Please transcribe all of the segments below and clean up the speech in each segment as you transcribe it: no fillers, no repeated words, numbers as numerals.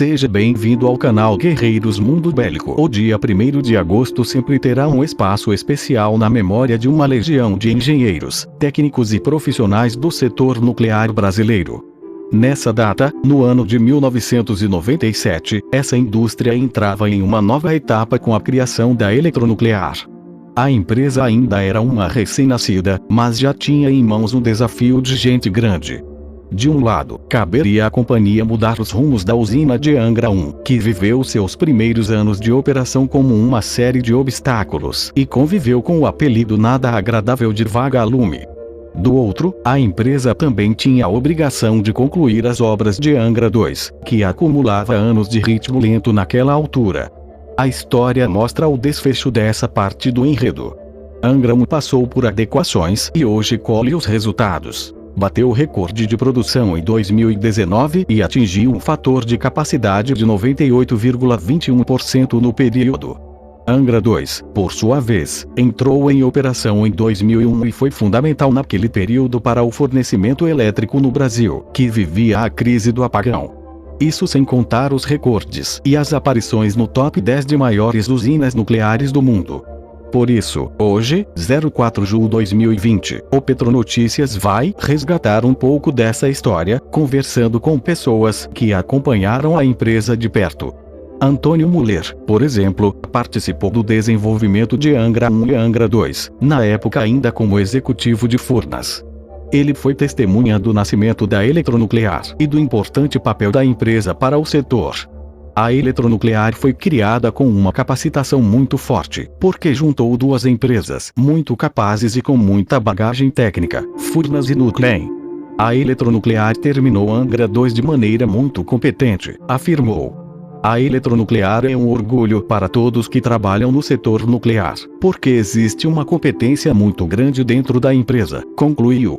Seja bem-vindo ao canal Guerreiros Mundo Bélico. O dia 1º de agosto sempre terá um espaço especial na memória de uma legião de engenheiros, técnicos e profissionais do setor nuclear brasileiro. Nessa data, no ano de 1997, essa indústria entrava em uma nova etapa com a criação da eletronuclear. A empresa ainda era uma recém-nascida, mas já tinha em mãos um desafio de gente grande. De um lado, caberia à companhia mudar os rumos da usina de Angra 1, que viveu seus primeiros anos de operação como uma série de obstáculos e conviveu com o apelido nada agradável de vagalume. Do outro, a empresa também tinha a obrigação de concluir as obras de Angra 2, que acumulava anos de ritmo lento naquela altura. A história mostra o desfecho dessa parte do enredo. Angra 1 passou por adequações e hoje colhe os resultados. Bateu o recorde de produção em 2019 e atingiu um fator de capacidade de 98,21% no período. Angra 2, por sua vez, entrou em operação em 2001 e foi fundamental naquele período para o fornecimento elétrico no Brasil, que vivia a crise do apagão. Isso sem contar os recordes e as aparições no top 10 de maiores usinas nucleares do mundo. Por isso, hoje, 04 de julho de 2020, o Petronotícias vai resgatar um pouco dessa história, conversando com pessoas que acompanharam a empresa de perto. Antônio Muller, por exemplo, participou do desenvolvimento de Angra 1 e Angra 2, na época ainda como executivo de Furnas. Ele foi testemunha do nascimento da eletronuclear e do importante papel da empresa para o setor. A eletronuclear foi criada com uma capacitação muito forte, porque juntou duas empresas muito capazes e com muita bagagem técnica, Furnas e Nuclea. A eletronuclear terminou Angra 2 de maneira muito competente, afirmou. A eletronuclear é um orgulho para todos que trabalham no setor nuclear, porque existe uma competência muito grande dentro da empresa, concluiu.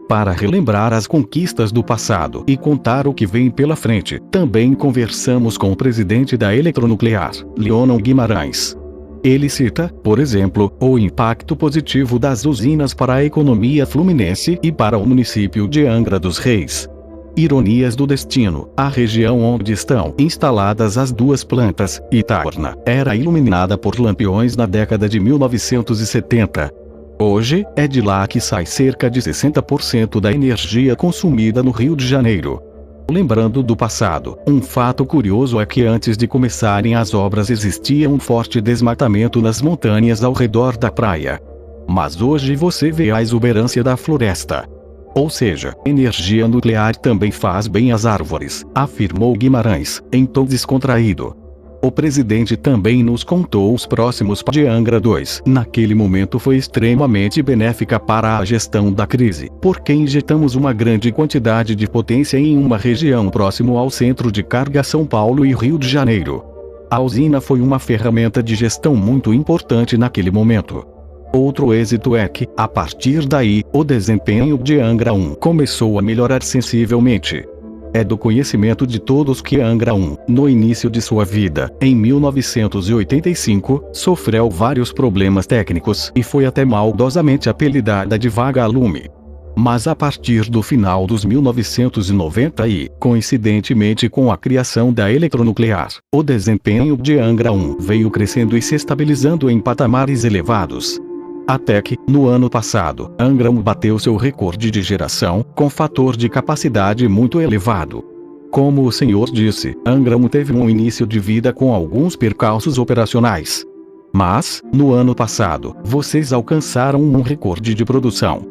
Para relembrar as conquistas do passado e contar o que vem pela frente, também conversamos com o presidente da eletronuclear, Leonon Guimarães. Ele cita, por exemplo, o impacto positivo das usinas para a economia fluminense e para o município de Angra dos Reis. Ironias do destino, a região onde estão instaladas as duas plantas, Itarna, era iluminada por lampiões na década de 1970. Hoje, é de lá que sai cerca de 60% da energia consumida no Rio de Janeiro. Lembrando do passado, um fato curioso é que antes de começarem as obras existia um forte desmatamento nas montanhas ao redor da praia. Mas hoje você vê a exuberância da floresta. Ou seja, energia nuclear também faz bem às árvores, afirmou Guimarães, em tom descontraído. O presidente também nos contou os próximos passos de Angra 2. Naquele momento foi extremamente benéfica para a gestão da crise, porque injetamos uma grande quantidade de potência em uma região próximo ao centro de carga São Paulo e Rio de Janeiro. A usina foi uma ferramenta de gestão muito importante naquele momento. Outro êxito é que, a partir daí, o desempenho de Angra 1 começou a melhorar sensivelmente. É do conhecimento de todos que Angra 1, no início de sua vida, em 1985, sofreu vários problemas técnicos e foi até maldosamente apelidada de vagalume. Mas a partir do final dos 1990 e, coincidentemente com a criação da eletronuclear, o desempenho de Angra 1 veio crescendo e se estabilizando em patamares elevados. Até que, no ano passado, Angra 1 bateu seu recorde de geração, com fator de capacidade muito elevado. Como o senhor disse, Angra 1 teve um início de vida com alguns percalços operacionais. Mas, no ano passado, vocês alcançaram um recorde de produção.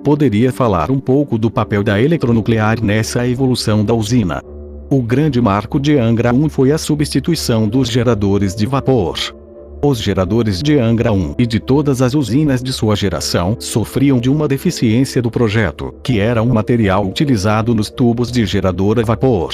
Poderia falar um pouco do papel da eletronuclear nessa evolução da usina? O grande marco de Angra 1 foi a substituição dos geradores de vapor. Os geradores de Angra 1 e de todas as usinas de sua geração sofriam de uma deficiência do projeto, que era um material utilizado nos tubos de gerador a vapor.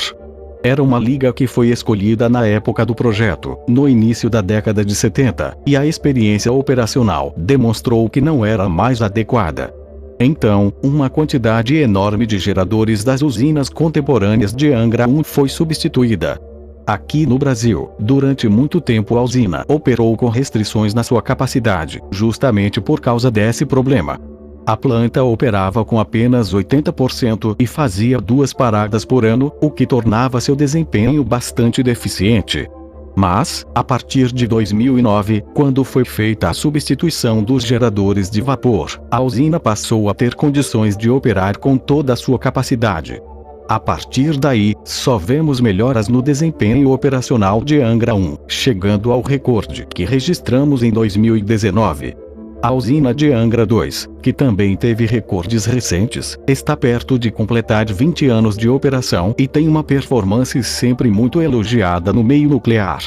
Era uma liga que foi escolhida na época do projeto, no início da década de 70, e a experiência operacional demonstrou que não era mais adequada. Então, uma quantidade enorme de geradores das usinas contemporâneas de Angra 1 foi substituída. Aqui no Brasil, durante muito tempo a usina operou com restrições na sua capacidade, justamente por causa desse problema. A planta operava com apenas 80% e fazia 2 paradas por ano, o que tornava seu desempenho bastante deficiente. Mas, a partir de 2009, quando foi feita a substituição dos geradores de vapor, a usina passou a ter condições de operar com toda a sua capacidade. A partir daí, só vemos melhoras no desempenho operacional de Angra 1, chegando ao recorde que registramos em 2019. A usina de Angra 2, que também teve recordes recentes, está perto de completar 20 anos de operação e tem uma performance sempre muito elogiada no meio nuclear.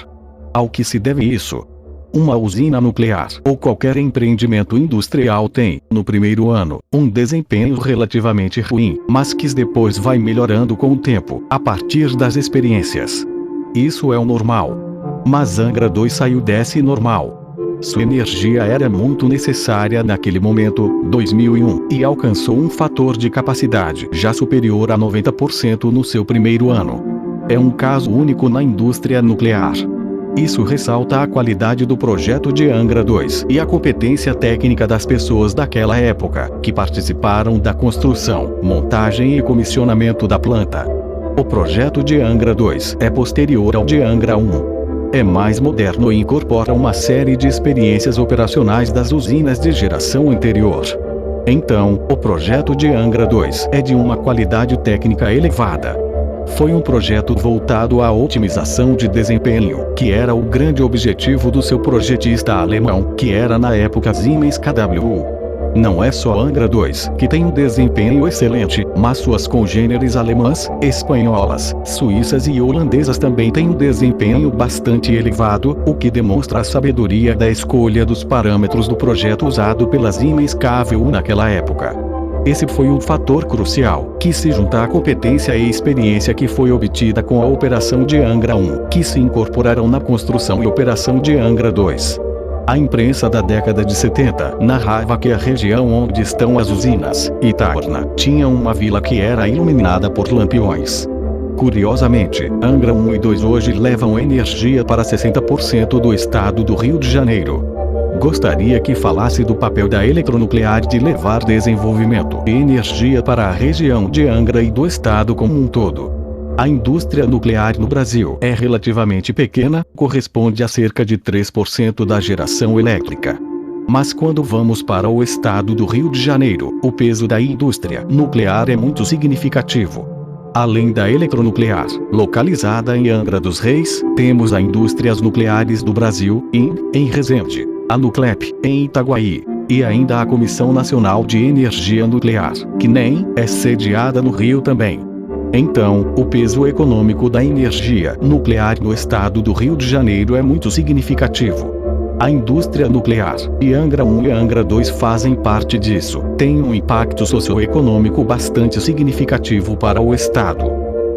Ao que se deve isso? Uma usina nuclear ou qualquer empreendimento industrial tem, no primeiro ano, um desempenho relativamente ruim, mas que depois vai melhorando com o tempo, a partir das experiências. Isso é o normal. Mas Angra 2 saiu desse normal. Sua energia era muito necessária naquele momento, 2001, e alcançou um fator de capacidade já superior a 90% no seu primeiro ano. É um caso único na indústria nuclear. Isso ressalta a qualidade do projeto de Angra 2 e a competência técnica das pessoas daquela época, que participaram da construção, montagem e comissionamento da planta. O projeto de Angra 2 é posterior ao de Angra 1. É mais moderno e incorpora uma série de experiências operacionais das usinas de geração anterior. Então, o projeto de Angra 2 é de uma qualidade técnica elevada. Foi um projeto voltado à otimização de desempenho, que era o grande objetivo do seu projetista alemão, que era na época Siemens KWU. Não é só Angra 2 que tem um desempenho excelente, mas suas congêneres alemãs, espanholas, suíças e holandesas também têm um desempenho bastante elevado, o que demonstra a sabedoria da escolha dos parâmetros do projeto usado pela Siemens KWU naquela época. Esse foi um fator crucial, que se junta à competência e experiência que foi obtida com a operação de Angra 1, que se incorporaram na construção e operação de Angra 2. A imprensa da década de 70 narrava que a região onde estão as usinas, Itarna, tinha uma vila que era iluminada por lampiões. Curiosamente, Angra 1 e 2 hoje levam energia para 60% do estado do Rio de Janeiro. Gostaria que falasse do papel da eletronuclear de levar desenvolvimento e energia para a região de Angra e do estado como um todo. A indústria nuclear no Brasil é relativamente pequena, corresponde a cerca de 3% da geração elétrica. Mas quando vamos para o estado do Rio de Janeiro, o peso da indústria nuclear é muito significativo. Além da eletronuclear, localizada em Angra dos Reis, temos as indústrias nucleares do Brasil, em Resende, a Nuclep, em Itaguaí, e ainda a Comissão Nacional de Energia Nuclear, que nem é sediada no Rio também. Então, o peso econômico da energia nuclear no estado do Rio de Janeiro é muito significativo. A indústria nuclear, e Angra 1 e Angra 2 fazem parte disso, tem um impacto socioeconômico bastante significativo para o estado.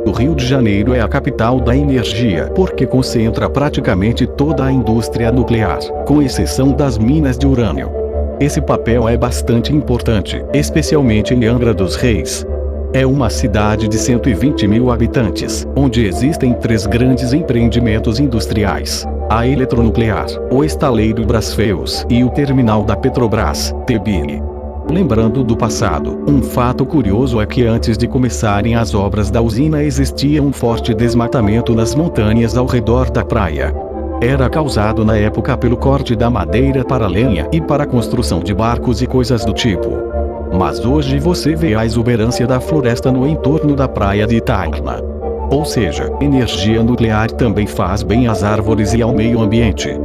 O Rio de Janeiro é a capital da energia porque concentra praticamente toda a indústria nuclear, com exceção das minas de urânio. Esse papel é bastante importante, especialmente em Angra dos Reis. É uma cidade de 120 mil habitantes, onde existem 3 grandes empreendimentos industriais: a eletronuclear, o estaleiro Brasfels e o terminal da Petrobras, Tebini. Lembrando do passado, um fato curioso é que antes de começarem as obras da usina existia um forte desmatamento nas montanhas ao redor da praia. Era causado na época pelo corte da madeira para lenha e para a construção de barcos e coisas do tipo. Mas hoje você vê a exuberância da floresta no entorno da praia de Itarna. Ou seja, energia nuclear também faz bem às árvores e ao meio ambiente.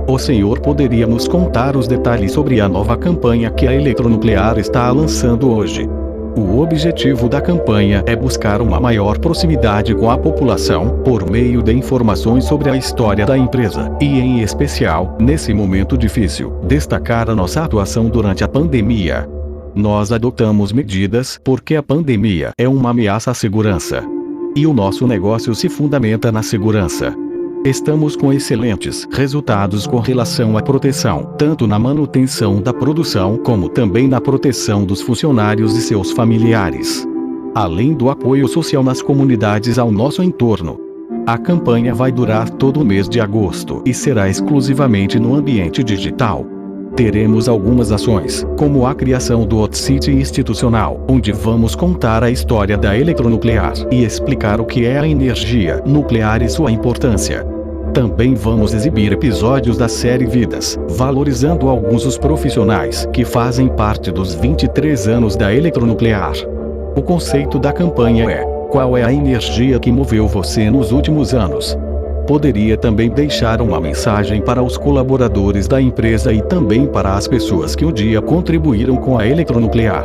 O senhor poderia nos contar os detalhes sobre a nova campanha que a eletronuclear está lançando hoje? O objetivo da campanha é buscar uma maior proximidade com a população, por meio de informações sobre a história da empresa, e em especial, nesse momento difícil, destacar a nossa atuação durante a pandemia. Nós adotamos medidas porque a pandemia é uma ameaça à segurança. E o nosso negócio se fundamenta na segurança. Estamos com excelentes resultados com relação à proteção, tanto na manutenção da produção como também na proteção dos funcionários e seus familiares. Além do apoio social nas comunidades ao nosso entorno. A campanha vai durar todo o mês de agosto e será exclusivamente no ambiente digital. Teremos algumas ações, como a criação do Hot City institucional, onde vamos contar a história da eletronuclear e explicar o que é a energia nuclear e sua importância. Também vamos exibir episódios da série Vidas, valorizando alguns dos profissionais que fazem parte dos 23 anos da eletronuclear. O conceito da campanha é: qual é a energia que moveu você nos últimos anos? Poderia também deixar uma mensagem para os colaboradores da empresa e também para as pessoas que um dia contribuíram com a eletronuclear.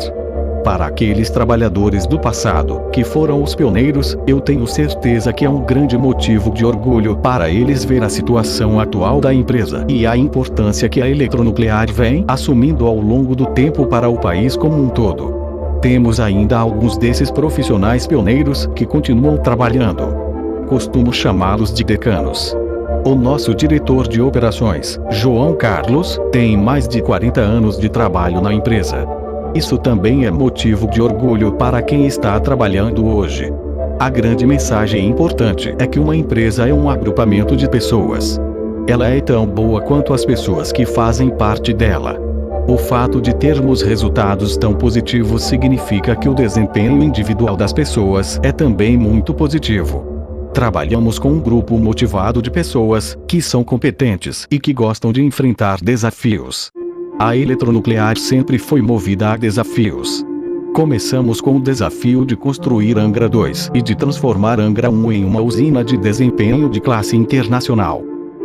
Para aqueles trabalhadores do passado, que foram os pioneiros, eu tenho certeza que é um grande motivo de orgulho para eles ver a situação atual da empresa e a importância que a eletronuclear vem assumindo ao longo do tempo para o país como um todo. Temos ainda alguns desses profissionais pioneiros que continuam trabalhando. Costumo chamá-los de decanos. O nosso diretor de operações, João Carlos, tem mais de 40 anos de trabalho na empresa. Isso também é motivo de orgulho para quem está trabalhando hoje. A grande mensagem importante é que uma empresa é um agrupamento de pessoas. Ela é tão boa quanto as pessoas que fazem parte dela. O fato de termos resultados tão positivos significa que o desempenho individual das pessoas é também muito positivo. Trabalhamos com um grupo motivado de pessoas que são competentes e que gostam de enfrentar desafios. A eletronuclear sempre foi movida a desafios. Começamos com o desafio de construir Angra 2 e de transformar Angra 1 em uma usina de desempenho de classe internacional.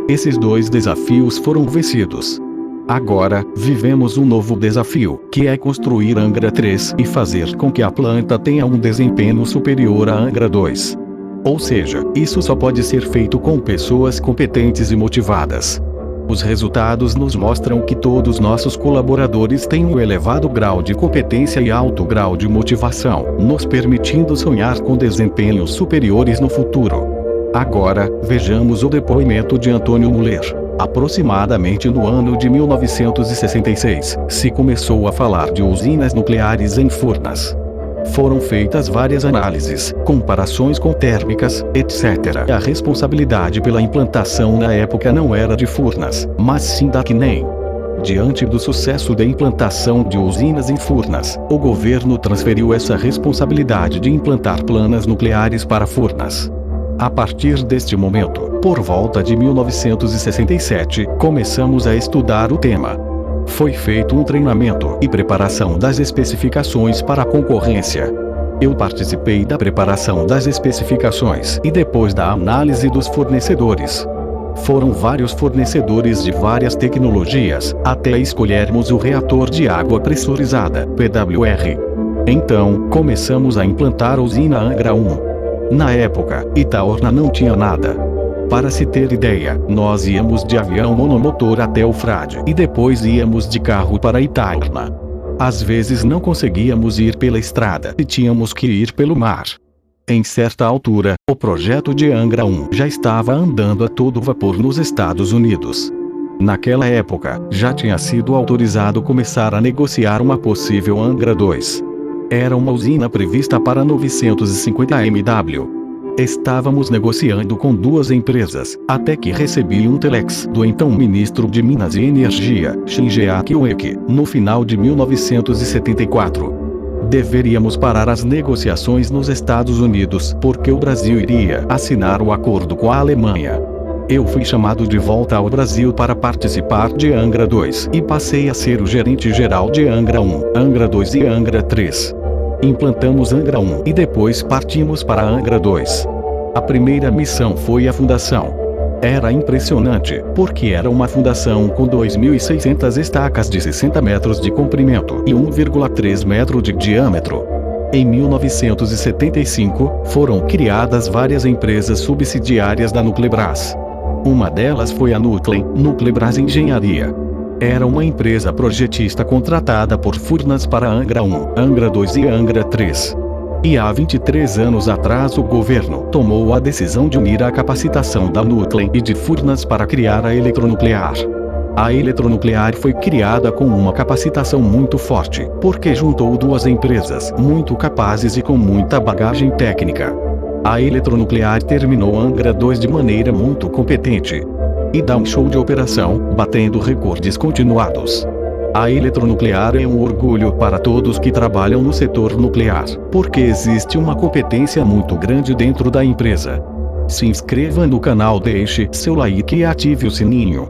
Esses dois desafios foram vencidos. Agora, vivemos um novo desafio, que é construir Angra 3 e fazer com que a planta tenha um desempenho superior a Angra 2. Ou seja, isso só pode ser feito com pessoas competentes e motivadas. Os resultados nos mostram que todos nossos colaboradores têm um elevado grau de competência e alto grau de motivação, nos permitindo sonhar com desempenhos superiores no futuro. Agora, vejamos o depoimento de Antônio Muller. Aproximadamente no ano de 1966, se começou a falar de usinas nucleares em Furnas. Foram feitas várias análises, comparações com térmicas, etc. A responsabilidade pela implantação na época não era de Furnas, mas sim da CNEM. Diante do sucesso da implantação de usinas em Furnas, o governo transferiu essa responsabilidade de implantar plantas nucleares para Furnas. A partir deste momento, por volta de 1967, começamos a estudar o tema. Foi feito um treinamento e preparação das especificações para a concorrência. Eu participei da preparação das especificações e depois da análise dos fornecedores. Foram vários fornecedores de várias tecnologias, até escolhermos o reator de água pressurizada, PWR. Então, começamos a implantar a usina Angra 1. Na época, Itaúna não tinha nada. Para se ter ideia, nós íamos de avião monomotor até o Frade e depois íamos de carro para Itaúna. Às vezes não conseguíamos ir pela estrada e tínhamos que ir pelo mar. Em certa altura, o projeto de Angra 1 já estava andando a todo vapor nos Estados Unidos. Naquela época, já tinha sido autorizado começar a negociar uma possível Angra 2. Era uma usina prevista para 950 MW. Estávamos negociando com duas empresas, até que recebi um telex do então ministro de Minas e Energia, Shingeaki Ueki, no final de 1974. Deveríamos parar as negociações nos Estados Unidos, porque o Brasil iria assinar o acordo com a Alemanha. Eu fui chamado de volta ao Brasil para participar de Angra 2 e passei a ser o gerente-geral de Angra 1, Angra 2 e Angra 3. Implantamos Angra 1 e depois partimos para Angra 2. A primeira missão foi a fundação. Era impressionante, porque era uma fundação com 2.600 estacas de 60 metros de comprimento e 1,3 metro de diâmetro. Em 1975, foram criadas várias empresas subsidiárias da Nuclebras. Uma delas foi a Nuclem, Nuclebras Engenharia. Era uma empresa projetista contratada por Furnas para Angra 1, Angra 2 e Angra 3. E há 23 anos atrás o governo tomou a decisão de unir a capacitação da Nuclem e de Furnas para criar a eletronuclear. A eletronuclear foi criada com uma capacitação muito forte, porque juntou duas empresas muito capazes e com muita bagagem técnica. A eletronuclear terminou Angra 2 de maneira muito competente. E dá um show de operação, batendo recordes continuados. A Eletronuclear é um orgulho para todos que trabalham no setor nuclear, porque existe uma competência muito grande dentro da empresa. Se inscreva no canal, deixe seu like e ative o sininho.